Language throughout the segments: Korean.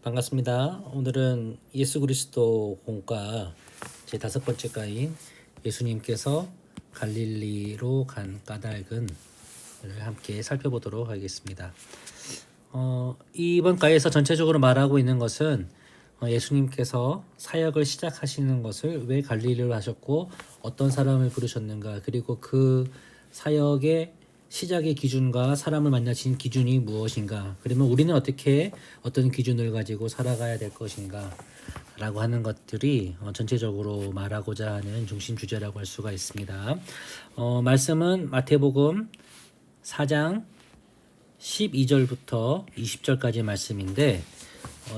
반갑습니다. 오늘은 예수 그리스도 공과 제 5번째 과인 예수님께서 갈릴리로 간 까닭은 을 함께 살펴보도록 하겠습니다. 이번 과에서 전체적으로 말하고 있는 것은 예수님께서 사역을 시작하시는 것을 왜 갈릴리로 하셨고 어떤 사람을 부르셨는가, 그리고 그 사역의 시작의 기준과 사람을 만나신 기준이 무엇인가, 그러면 우리는 어떻게 어떤 기준을 가지고 살아가야 될 것인가 라고 하는 것들이 전체적으로 말하고자 하는 중심 주제라고 할 수가 있습니다. 말씀은 마태복음 4장 12절부터 20절까지 말씀인데,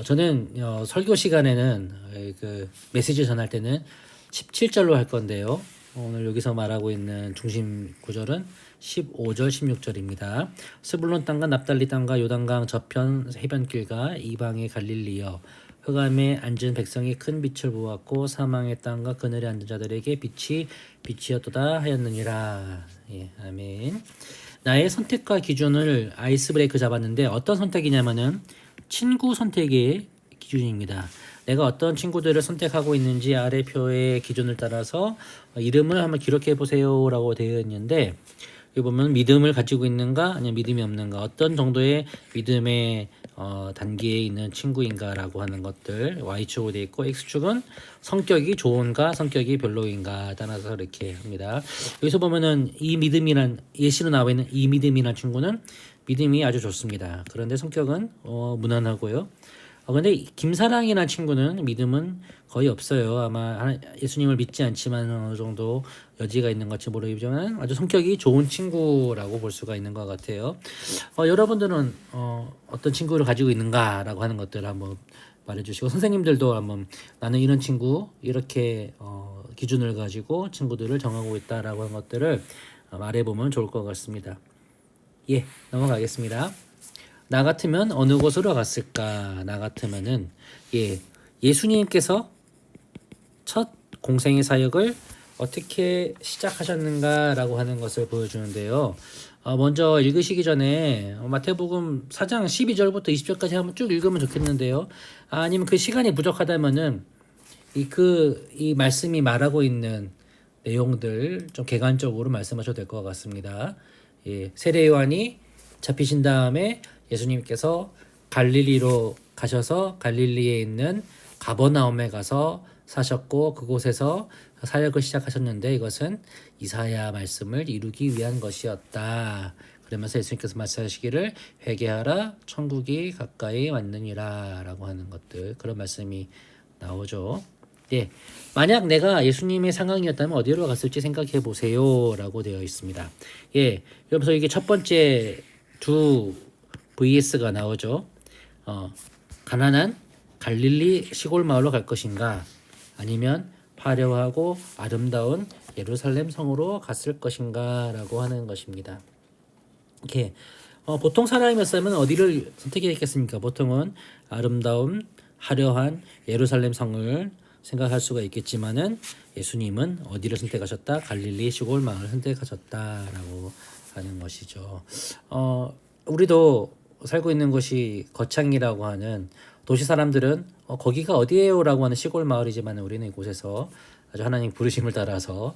저는 설교 시간에는 그 메시지 전할 때는 17절로 할 건데요. 오늘 여기서 말하고 있는 중심 구절은 15절, 16절입니다. 스불론 땅과 납달리 땅과 요단강 저편 해변길과 이방의 갈릴리여, 흑암에 앉은 백성이 큰 빛을 보았고 사망의 땅과 그늘에 앉은 자들에게 빛이 빛이었도다 하였느니라. 예, 아멘. 나의 선택과 기준을 아이스 브레이크 잡았는데, 어떤 선택이냐면은 친구 선택의 기준입니다. 내가 어떤 친구들을 선택하고 있는지 아래 표의 기준을 따라서 이름을 한번 기록해 보세요라고 되어 있는데, 여기 보면 믿음을 가지고 있는가 아니면 믿음이 없는가, 어떤 정도의 믿음의 단계에 있는 친구인가라고 하는 것들 Y축으로 되어 있고, X축은 성격이 좋은가 성격이 별로인가 따라서 이렇게 합니다. 여기서 보면은 이 믿음이란, 예시로 나와 있는 이 믿음이란 친구는 믿음이 아주 좋습니다. 그런데 성격은 무난하고요. 근데 김사랑이라는 친구는 믿음은 거의 없어요. 아마 예수님을 믿지 않지만 어느 정도 여지가 있는 것지 모르겠지만 아주 성격이 좋은 친구라고 볼 수가 있는 것 같아요. 여러분들은 어떤 친구를 가지고 있는가라고 하는 것들을 한번 말해주시고, 선생님들도 한번 나는 이런 친구, 이렇게 기준을 가지고 친구들을 정하고 있다라고 하는 것들을 말해보면 좋을 것 같습니다. 예, 넘어가겠습니다. 나 같으면 어느 곳으로 갔을까? 나 같으면은 예수님께서 첫 공생의 사역을 어떻게 시작하셨는가라고 하는 것을 보여주는데요. 먼저 읽으시기 전에 마태복음 4장 12절부터 20절까지 한번 쭉 읽으면 좋겠는데요. 아니면 그 시간이 부족하다면은 이 말씀이 말하고 있는 내용들 좀 개관적으로 말씀하셔도 될 것 같습니다. 세례 요한이 잡히신 다음에 예수님께서 갈릴리로 가셔서 갈릴리에 있는 가버나움에 가서 사셨고, 그곳에서 사역을 시작하셨는데 이것은 이사야 말씀을 이루기 위한 것이었다. 그러면서 예수님께서 말씀하시기를 회개하라 천국이 가까이 왔느니라 라고 하는 것들, 그런 말씀이 나오죠. 예, 만약 내가 예수님의 상황이었다면 어디로 갔을지 생각해 보세요 라고 되어 있습니다. 예, 그러면서 이게 첫 번째 두 VS가 나오죠. 가난한 갈릴리 시골 마을로 갈 것인가, 아니면 화려하고 아름다운 예루살렘 성으로 갔을 것인가 라고 하는 것입니다. 이렇게 보통 사람이었으면 어디를 선택했겠습니까? 보통은 아름다운 화려한 예루살렘 성을 생각할 수가 있겠지만은 예수님은 어디를 선택하셨다? 갈릴리 시골 마을을 선택하셨다라고 하는 것이죠. 우리도 살고 있는 곳이 거창이라고 하는 도시 사람들은 거기가 어디예요라고 하는 시골 마을이지만, 우리는 이곳에서 아주 하나님 부르심을 따라서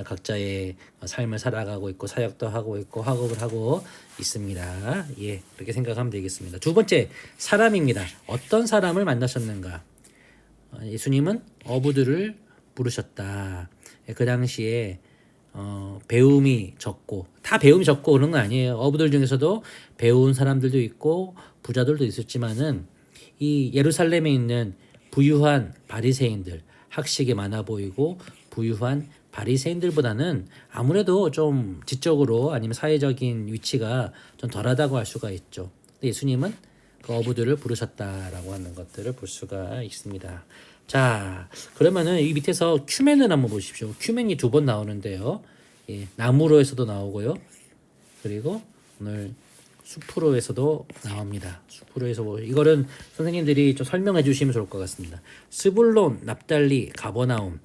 각자의 삶을 살아가고 있고 사역도 하고 있고 학업을 하고 있습니다. 예, 그렇게 생각하면 되겠습니다. 두 번째, 사람입니다. 어떤 사람을 만나셨는가? 예수님은 어부들을 부르셨다. 그 당시에 배움이 적고, 다 배움이 적고 그런 건 아니에요. 어부들 중에서도 배운 사람들도 있고 부자들도 있었지만은 이 예루살렘에 있는 부유한 바리새인들, 학식이 많아 보이고 부유한 바리새인들보다는 아무래도 좀 지적으로 아니면 사회적인 위치가 좀 덜하다고 할 수가 있죠. 근데 예수님은 그 어부들을 부르셨다라고 하는 것들을 볼 수가 있습니다. 자, 그러면은 이 밑에서 큐멘을 한번 보십시오. 큐멘이 2번 나오는데요. 예, 나무로에서도 나오고요. 그리고 오늘 숲으로에서도 나옵니다. 숲으로에서 이거는 선생님들이 좀 설명해 주시면 좋을 것 같습니다. 스불론, 납달리, 가버나움.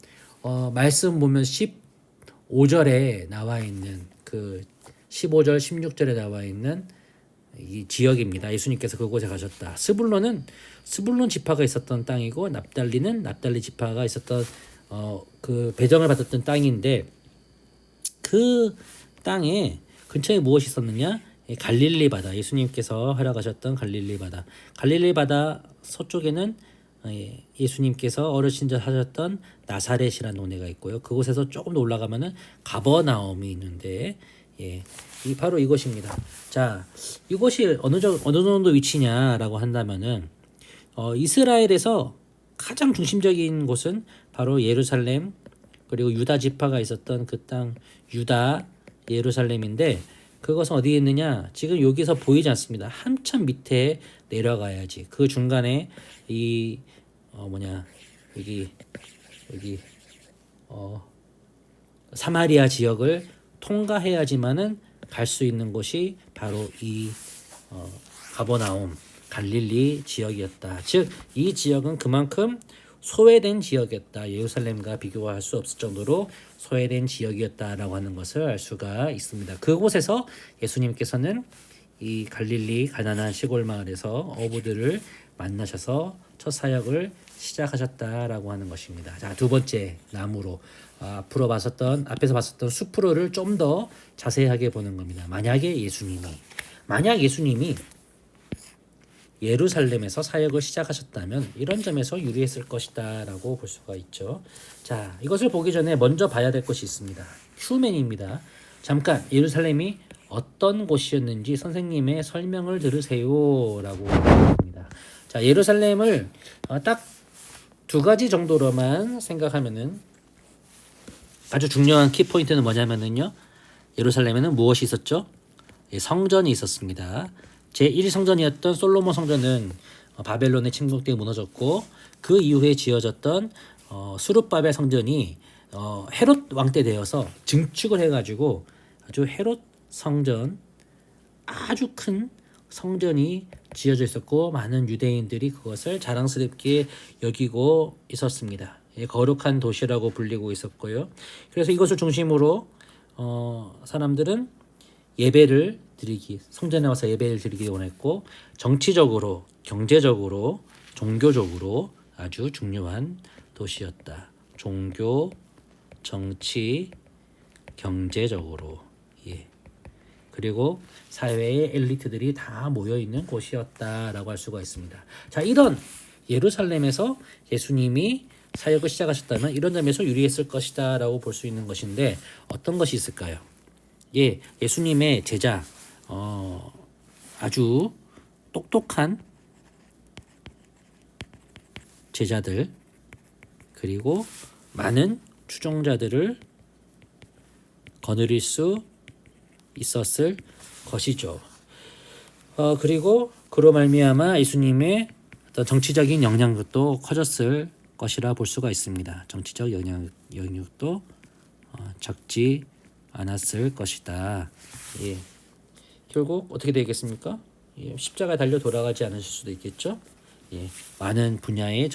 말씀 보면 15절에 나와 있는 그 15절, 16절에 나와 있는 이 지역입니다. 예수님께서 그곳에 가셨다. 스불론 지파가 있었던 땅이고 납달리는 납달리 지파가 있었던 그 배정을 받았던 땅인데 그 땅에 근처에 무엇이 있었느냐? 갈릴리 바다. 예수님께서 활약하셨던 갈릴리 바다. 갈릴리 바다 서쪽에는 예수님께서 어르신 절 하셨던 나사렛이라는 동네가 있고요. 그곳에서 조금 더 올라가면은 가버나움이 있는데 이 바로 이곳입니다. 자, 이곳이 어느 정도 위치냐라고 한다면은 이스라엘에서 가장 중심적인 곳은 바로 예루살렘 그리고 유다 지파가 있었던 그 땅 유다 예루살렘인데 그것은 어디에 있느냐? 지금 여기서 보이지 않습니다. 한참 밑에 내려가야지. 그 중간에 이 여기 사마리아 지역을 통과해야지만은 갈 수 있는 곳이 바로 이 가버나움 갈릴리 지역이었다. 즉 이 지역은 그만큼 소외된 지역이었다. 예루살렘과 비교할 수 없을 정도로 소외된 지역이었다라고 하는 것을 알 수가 있습니다. 그곳에서 예수님께서는 이 갈릴리 가나안 시골 마을에서 어부들을 만나셔서 첫 사역을 시작하셨다라고 하는 것입니다. 자, 두 번째 나무로 앞에서 봤었던 숲으로를 좀 더 자세하게 보는 겁니다. 만약 예수님이 예루살렘에서 사역을 시작하셨다면 이런 점에서 유리했을 것이다라고 볼 수가 있죠. 자, 이것을 보기 전에 먼저 봐야 될 것이 있습니다. 휴men입니다. 잠깐 예루살렘이 어떤 곳이었는지 선생님의 설명을 들으세요라고 합니다. 자, 예루살렘을 딱 두 가지 정도로만 생각하면은 아주 중요한 키포인트는 뭐냐면은요. 예루살렘에는 무엇이 있었죠? 성전이 있었습니다. 제1성전이었던 솔로몬 성전은 바벨론의 침공 때문에 무너졌고 그 이후에 지어졌던 수룹바벨 성전이 헤롯 왕 때 되어서 증축을 해가지고 아주 헤롯 성전 아주 큰 성전이 지어져 있었고 많은 유대인들이 그것을 자랑스럽게 여기고 있었습니다. 거룩한 도시라고 불리고 있었고요. 그래서 이것을 중심으로 사람들은 예배를 드리기, 성전에 와서 예배를 드리기 원했고 정치적으로, 경제적으로, 종교적으로 아주 중요한 도시였다. 종교, 정치, 경제적으로 그리고 사회의 엘리트들이 다 모여 있는 곳이었다라고 할 수가 있습니다. 자, 이런 예루살렘에서 예수님이 사역을 시작하셨다면 이런 점에서 유리했을 것이다라고 볼 수 있는 것인데 어떤 것이 있을까요? 예수님의 제자 아주 똑똑한 제자들 그리고 많은 추종자들을 거느릴 수 있었을 것이죠. 그리고 그로 말미암아 예수님의 어떤 정치적인 영향력도 커졌을 것이라 볼 수가 있습니다. 정치적 영향력도 적지 않았을 것이다. 결국 어떻게 되겠습니까? 십자가에 달려 돌아가지 않으실 수도 있겠죠. 많은 분야의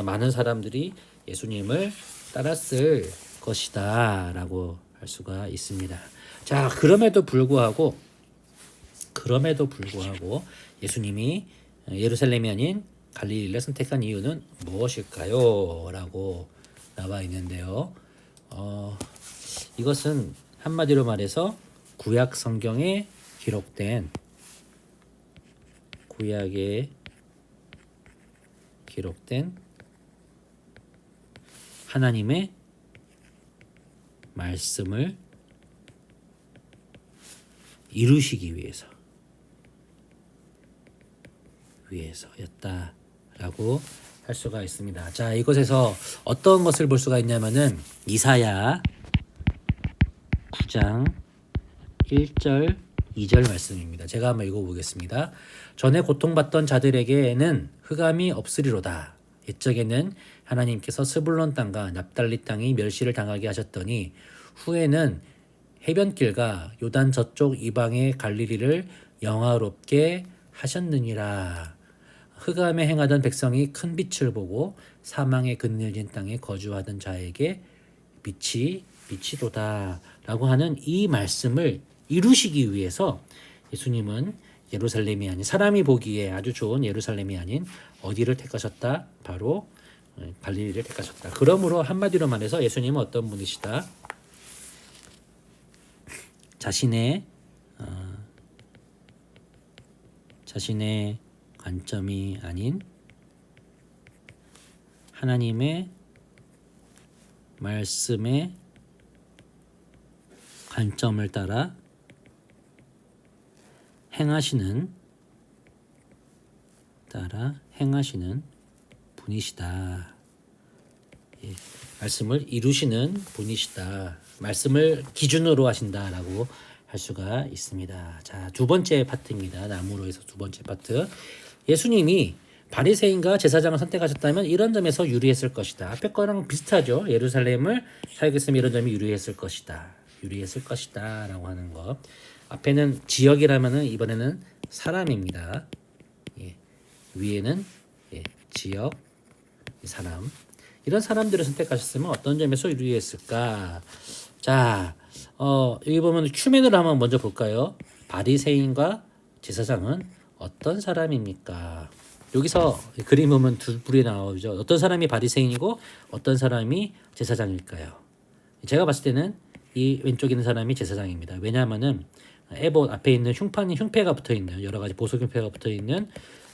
많은 사람들이 예수님을 따랐을 것이다라고 할 수가 있습니다. 자, 그럼에도 불구하고 예수님이 예루살렘이 아닌 갈릴리를 선택한 이유는 무엇일까요? 라고 나와 있는데요. 이것은 한마디로 말해서 구약 성경에 구약에 기록된 하나님의 말씀을 이루시기 위해서였다라고 할 수가 있습니다. 자, 이것에서 어떤 것을 볼 수가 있냐면은 이사야 9장 1절 2절 말씀입니다. 제가 한번 읽어보겠습니다. 전에 고통받던 자들에게는 흑암이 없으리로다. 옛적에는 하나님께서 스불론 땅과 납달리 땅이 멸시를 당하게 하셨더니 후에는 해변길과 요단 저쪽 이방의 갈릴리를 영화롭게 하셨느니라. 흑암에 행하던 백성이 큰 빛을 보고 사망에 그늘진 땅에 거주하던 자에게 빛이 비치도다 라고 하는 이 말씀을 이루시기 위해서 예수님은 예루살렘이 아닌 사람이 보기에 아주 좋은 예루살렘이 아닌 어디를 택하셨다? 바로 갈릴리를 택하셨다. 그러므로 한마디로 말해서 예수님은 어떤 분이시다? 자신의 관점이 아닌 하나님의 말씀의 관점을 따라 행하시는 분이시다. 예, 말씀을 이루시는 분이시다. 말씀을 기준으로 하신다라고 할 수가 있습니다. 자, 두 번째 파트입니다. 나무로에서 두 번째 파트. 예수님이 바리새인과 제사장을 선택하셨다면 이런 점에서 유리했을 것이다. 앞에 거랑 비슷하죠. 예루살렘을 사역했으면 이런 점이 유리했을 것이다. 라고 하는 것. 앞에는 지역이라면은 이번에는 사람입니다. 예. 위에는 지역, 사람. 이런 사람들을 선택하셨으면 어떤 점에서 유리했을까? 자, 여기 보면 큐멘으로 한번 먼저 볼까요? 바리새인과 제사장은 어떤 사람입니까? 여기서 그림 보면 두 불이 나오죠. 어떤 사람이 바리새인이고 어떤 사람이 제사장일까요? 제가 봤을 때는 이 왼쪽에 있는 사람이 제사장입니다. 왜냐하면은 에봇 앞에 있는 흉패가 붙어 있는 여러 가지 보석 흉패가 붙어 있는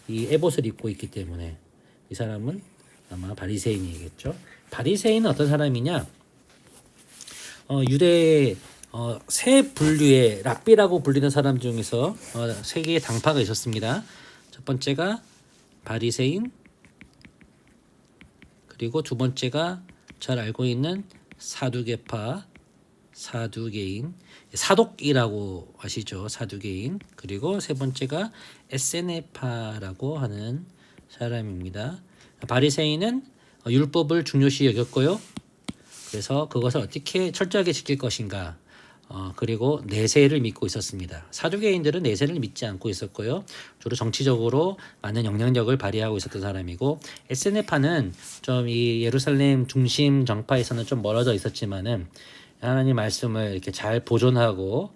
이 에봇을 입고 있기 때문에 이 사람은 아마 바리새인이겠죠. 바리새인은 어떤 사람이냐? 유대 세 분류의 랍비라고 불리는 사람 중에서 세 개의 당파가 있었습니다. 첫 번째가 바리새인, 그리고 두 번째가 잘 알고 있는 사두개인, 사독이라고 아시죠? 사두개인. 그리고 세 번째가 에세네파라고 하는 사람입니다. 바리새인은 율법을 중요시 여겼고요. 그래서 그것을 어떻게 철저하게 지킬 것인가, 그리고 내세를 믿고 있었습니다. 사두개인들은 내세를 믿지 않고 있었고요. 주로 정치적으로 많은 영향력을 발휘하고 있었던 사람이고, 에스네파는 좀 이 예루살렘 중심 정파에서는 좀 멀어져 있었지만은 하나님 말씀을 이렇게 잘 보존하고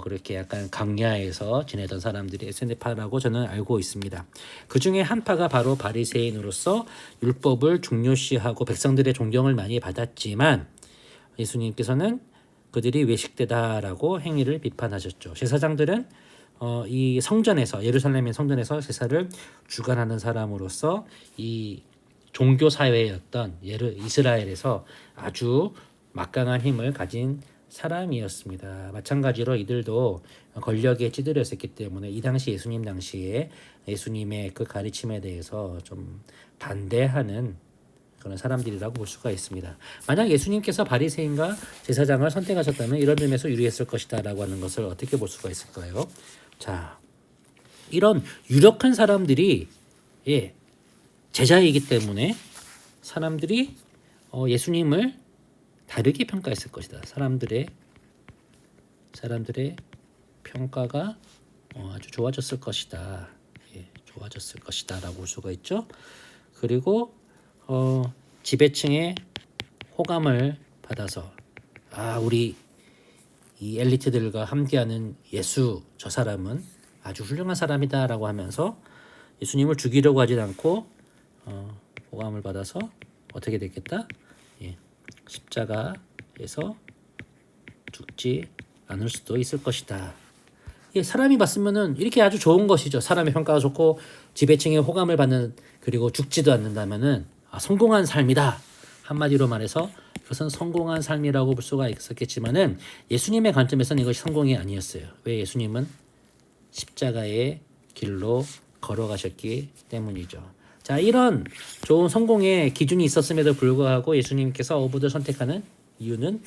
그렇게 약간 강야에서 지내던 사람들이 에스네파라고 저는 알고 있습니다. 그 중에 한 파가 바로 바리새인으로서 율법을 중요시하고 백성들의 존경을 많이 받았지만 예수님께서는 그들이 외식되다라고 행위를 비판하셨죠. 제사장들은 이 성전에서 예루살렘의 성전에서 제사를 주관하는 사람으로서 이 종교 사회였던 이스라엘에서 아주 막강한 힘을 가진 사람이었습니다. 마찬가지로 이들도 권력에 찌들였었기 때문에 이 당시 예수님 당시에 예수님의 그 가르침에 대해서 좀 반대하는 그런 사람들이라고 볼 수가 있습니다. 만약 예수님께서 바리새인과 제사장을 선택하셨다면 이런 점에서 유리했을 것이다라고 하는 것을 어떻게 볼 수가 있을까요? 자, 이런 유력한 사람들이 제자이기 때문에 사람들이 예수님을 다르게 평가했을 것이다. 사람들의 평가가 아주 좋아졌을 것이다. 좋아졌을 것이다라고 볼 수가 있죠. 그리고 지배층의 호감을 받아서 우리 이 엘리트들과 함께하는 예수 저 사람은 아주 훌륭한 사람이다라고 하면서 예수님을 죽이려고 하지 않고 호감을 받아서 어떻게 됐겠다? 십자가에서 죽지 않을 수도 있을 것이다. 사람이 봤으면은 이렇게 아주 좋은 것이죠. 사람의 평가가 좋고 지배층의 호감을 받는, 그리고 죽지도 않는다면은 성공한 삶이다. 한마디로 말해서 이것은 성공한 삶이라고 볼 수가 있었겠지만은 예수님의 관점에서는 이것이 성공이 아니었어요. 왜? 예수님은 십자가의 길로 걸어가셨기 때문이죠. 자, 이런 좋은 성공의 기준이 있었음에도 불구하고 예수님께서 어부를 선택하는 이유는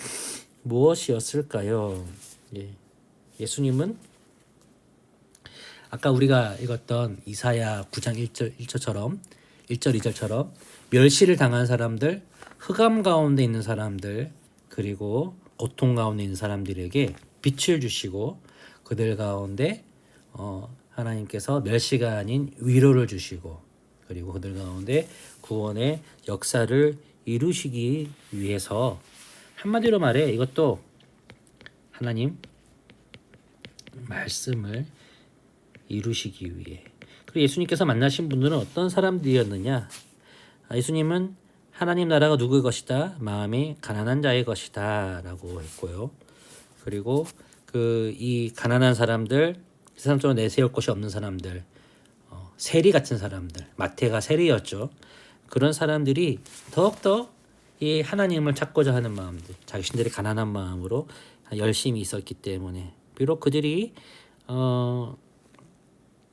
무엇이었을까요? 예수님은 아까 우리가 읽었던 이사야 9장 1절 2절처럼 멸시를 당한 사람들, 흑암 가운데 있는 사람들, 그리고 고통 가운데 있는 사람들에게 빛을 주시고 그들 가운데 하나님께서 멸시가 아닌 위로를 주시고, 그리고 그들 가운데 구원의 역사를 이루시기 위해서, 한마디로 말해 이것도 하나님 말씀을 이루시기 위해. 그리고 예수님께서 만나신 분들은 어떤 사람들이었느냐? 예수님은 하나님 나라가 누구의 것이다? 마음이 가난한 자의 것이다 라고 했고요. 그리고 이 가난한 사람들, 세상적으로 내세울 것이 없는 사람들, 세리 같은 사람들, 마태가 세리였죠. 그런 사람들이 더욱더 이 하나님을 찾고자 하는 마음들, 자신들의 가난한 마음으로 열심히 있었기 때문에 비록 그들이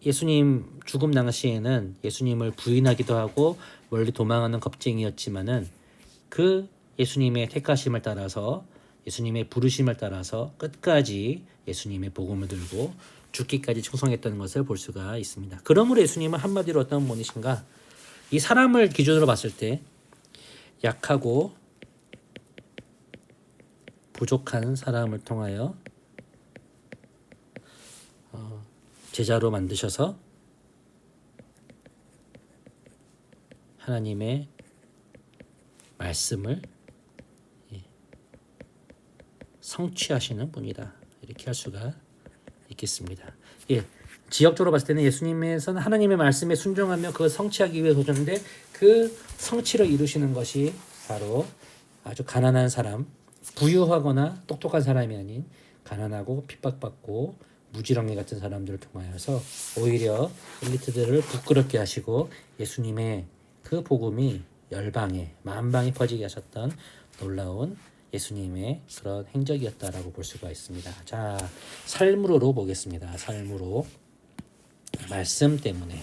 예수님 죽음 당시에는 예수님을 부인하기도 하고 멀리 도망하는 겁쟁이였지만은 그 예수님의 택하심을 따라서 예수님의 부르심을 따라서 끝까지 예수님의 복음을 들고 죽기까지 충성했다는 것을 볼 수가 있습니다. 그러므로 예수님은 한마디로 어떤 분이신가? 이 사람을 기준으로 봤을 때 약하고 부족한 사람을 통하여 제자로 만드셔서 하나님의 말씀을 성취하시는 분이다. 이렇게 할 수가 있겠습니다. 지역적으로 봤을 때는 예수님에서는 하나님의 말씀에 순종하며 그걸 성취하기 위해 오셨는데 그 성취를 이루시는 것이 바로 아주 가난한 사람, 부유하거나 똑똑한 사람이 아닌 가난하고 핍박받고 무지렁이 같은 사람들을 통하여서 오히려 엘리트들을 부끄럽게 하시고 예수님의 그 복음이 열방에 만방에 퍼지게 하셨던 놀라운 예수님의 그런 행적이었다라고 볼 수가 있습니다. 자, 삶으로 보겠습니다. 삶으로. 말씀 때문에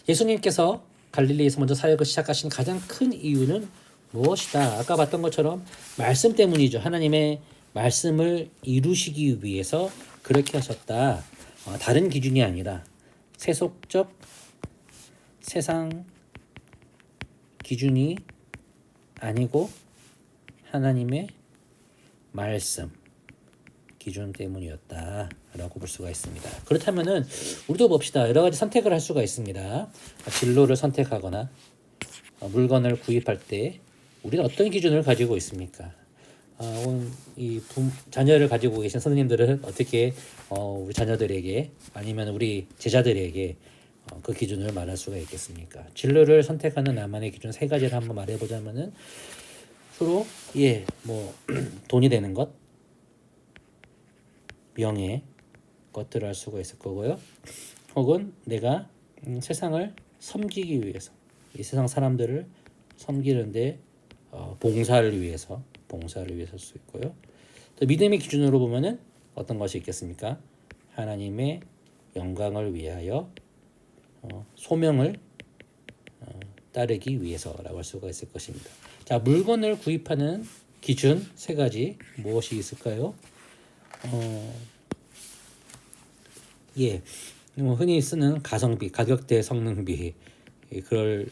예수님께서 갈릴리에서 먼저 사역을 시작하신 가장 큰 이유는 무엇이다? 아까 봤던 것처럼 말씀 때문이죠. 하나님의 말씀을 이루시기 위해서 그렇게 하셨다. 다른 기준이 아니라 세속적 세상 기준이 아니고 하나님의 말씀 기준 때문이었다라고 볼 수가 있습니다. 그렇다면은 우리도 봅시다. 여러 가지 선택을 할 수가 있습니다. 진로를 선택하거나 물건을 구입할 때 우리는 어떤 기준을 가지고 있습니까? 자녀를 가지고 계신 선생님들은 어떻게 우리 자녀들에게 아니면 우리 제자들에게 그 기준을 말할 수가 있겠습니까? 진로를 선택하는 나만의 기준 세 가지를 한번 말해보자면은 주로 돈이 되는 것, 명예 것들을 할 수가 있을 거고요. 혹은 내가 세상을 섬기기 위해서 이 세상 사람들을 섬기는데 봉사를 위해서 할 수 있고요. 또 믿음의 기준으로 보면은 어떤 것이 있겠습니까? 하나님의 영광을 위하여 소명을 따르기 위해서라고 할 수가 있을 것입니다. 자, 물건을 구입하는 기준 세 가지 무엇이 있을까요? 흔히 쓰는 가성비, 가격대 성능비 그걸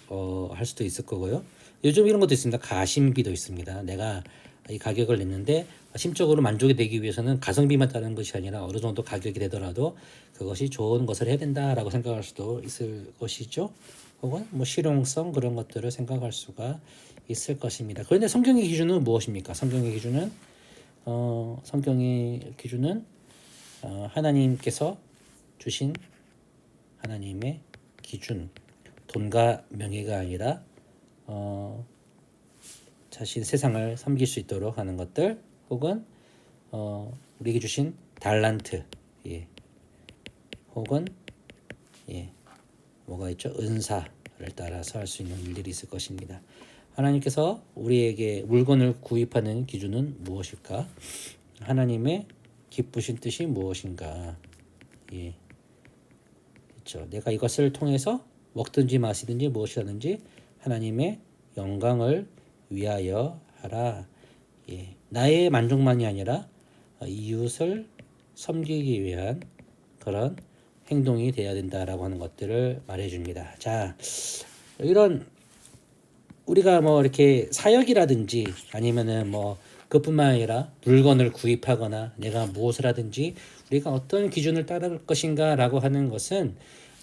할 수도 있을 거고요. 요즘 이런 것도 있습니다. 가심비도 있습니다. 내가 이 가격을 냈는데 심적으로 만족이 되기 위해서는 가성비만 따르는 것이 아니라 어느 정도 가격이 되더라도 그것이 좋은 것을 해야 된다라고 생각할 수도 있을 것이죠. 혹은 실용성 그런 것들을 생각할 수가 있을 것입니다. 그런데 성경의 기준은 무엇입니까? 성경의 기준은 하나님께서 주신 하나님의 기준, 돈과 명예가 아니라 자신 세상을 섬길 수 있도록 하는 것들, 혹은 우리에게 주신 달란트, 혹은 뭐가 있죠? 은사를 따라서 할 수 있는 일들이 있을 것입니다. 하나님께서 우리에게 물건을 구입하는 기준은 무엇일까? 하나님의 기쁘신 뜻이 무엇인가? 그렇죠. 내가 이것을 통해서 먹든지 마시든지 무엇이든지 하나님의 영광을 위하여 하라. 나의 만족만이 아니라 이웃을 섬기기 위한 그런 행동이 되어야 된다라고 하는 것들을 말해줍니다. 자, 이런 우리가 이렇게 사역이라든지 아니면은 그뿐만 아니라 물건을 구입하거나 내가 무엇을 하든지 우리가 어떤 기준을 따를 것인가라고 하는 것은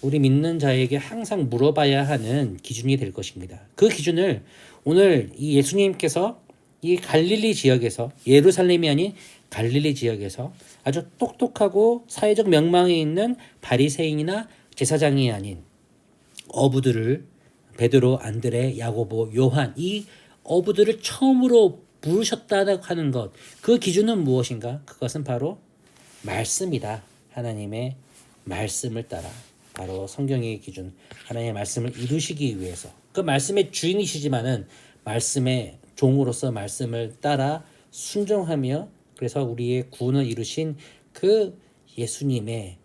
우리 믿는 자에게 항상 물어봐야 하는 기준이 될 것입니다. 그 기준을 오늘 이 예수님께서 이 갈릴리 지역에서, 예루살렘이 아닌 갈릴리 지역에서 아주 똑똑하고 사회적 명망이 있는 바리새인이나 제사장이 아닌 어부들을 베드로, 안드레, 야고보, 요한 이 어부들을 처음으로 부르셨다고 하는 것, 그 기준은 무엇인가? 그것은 바로 말씀이다. 하나님의 말씀을 따라, 바로 성경의 기준, 하나님의 말씀을 이루시기 위해서, 그 말씀의 주인이시지만은 말씀의 종으로서 말씀을 따라 순종하며, 그래서 우리의 구원을 이루신 그 예수님의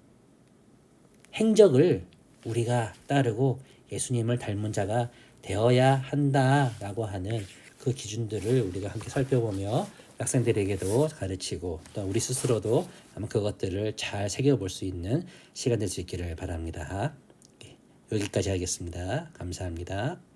행적을 우리가 따르고 예수님을 닮은 자가 되어야 한다라고 하는 그 기준들을 우리가 함께 살펴보며 학생들에게도 가르치고 또 우리 스스로도 한번 그것들을 잘 새겨볼 수 있는 시간 될 수 있기를 바랍니다. 여기까지 하겠습니다. 감사합니다.